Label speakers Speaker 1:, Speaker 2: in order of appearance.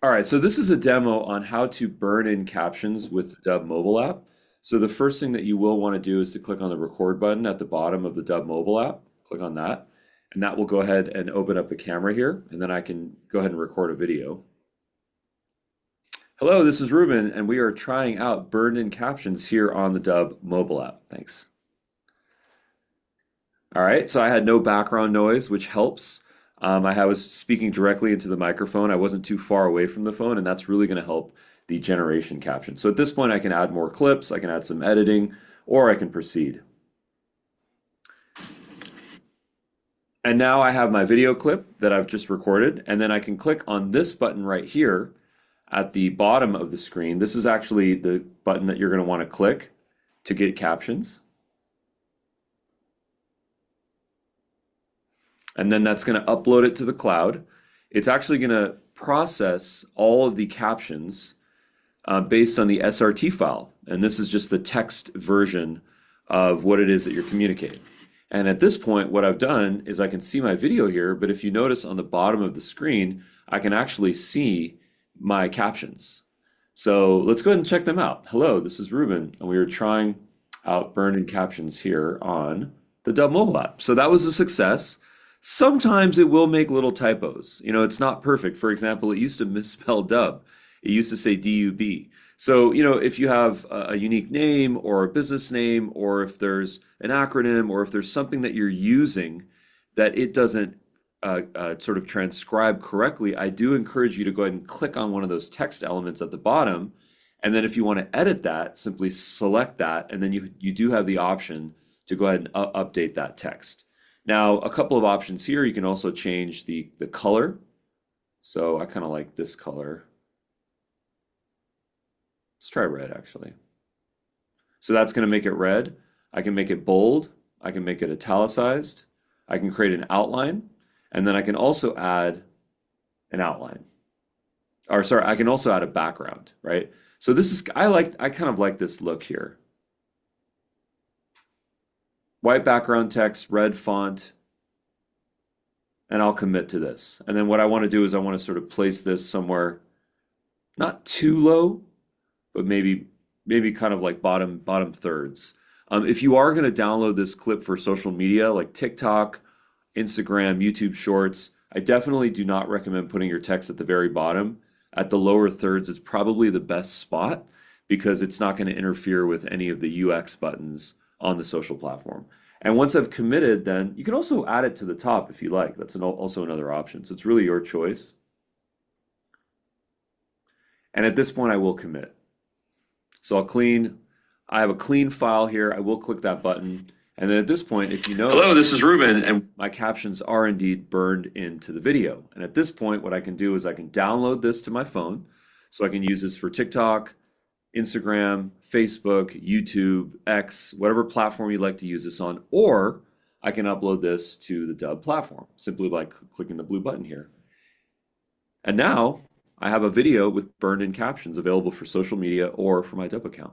Speaker 1: All right, so this is a demo on how to burn in captions with the Dubb mobile app. So the first thing that you will want to do is to click on the record button at the bottom of the Dubb mobile app. Click on that, and that will go ahead and open up the camera here, and then I can go ahead and record a video. Hello, this is Ruben, and we are trying out burned in captions here on the Dubb mobile app. Thanks. All right, so I had no background noise, which helps. I was speaking directly into the microphone. I wasn't too far away from the phone, and that's really going to help the generation caption. So at this point, I can add more clips, I can add some editing, or I can proceed. And now I have my video clip that I've just recorded, and then I can click on this button right here at the bottom of the screen. This is actually the button that you're going to want to click to get captions. And then that's going to upload it to the cloud. It's actually going to process all of the captions based on the SRT file. And this is just the text version of what it is that you're communicating. And at this point, what I've done is I can see my video here, but if you notice on the bottom of the screen, I can actually see my captions. So let's go ahead and check them out. Hello, this is Ruben, and we are trying out burn-in captions here on the Dubb mobile app. So that was a success. Sometimes it will make little typos. You know, it's not perfect. For example, it used to misspell Dubb. It used to say DUB. So, you know, if you have a unique name or a business name, or if there's an acronym, or if there's something that you're using that it doesn't sort of transcribe correctly, I do encourage you to go ahead and click on one of those text elements at the bottom. And then if you want to edit that, simply select that, and then you do have the option to go ahead and update that text. Now, a couple of options here. You can also change the color. So I kind of like this color. Let's try red, actually. So that's going to make it red. I can make it bold. I can make it italicized. I can create an outline. And then I can also add an outline. Or sorry, I can also add a background, right? So this is, I kind of like this look here. White background text, red font, and I'll commit to this. And then what I want to do is I want to sort of place this somewhere not too low, but maybe kind of like bottom thirds. If you are going to download this clip for social media like TikTok, Instagram, YouTube Shorts, I definitely do not recommend putting your text at the very bottom. At the lower thirds is probably the best spot because it's not going to interfere with any of the UX buttons on the social platform. And once I've committed, then you can also add it to the top if you like. That's also another option. So it's really your choice. And at this point, I will commit. So I have a clean file here. I will click that button. And then at this point, if you know, hello, this is Ruben, and my captions are indeed burned into the video. And at this point, what I can do is I can download this to my phone. So I can use this for TikTok, Instagram, Facebook, YouTube, X, whatever platform you'd like to use this on, or I can upload this to the Dubb platform simply by clicking the blue button here. And now I have a video with burned in captions available for social media or for my Dubb account.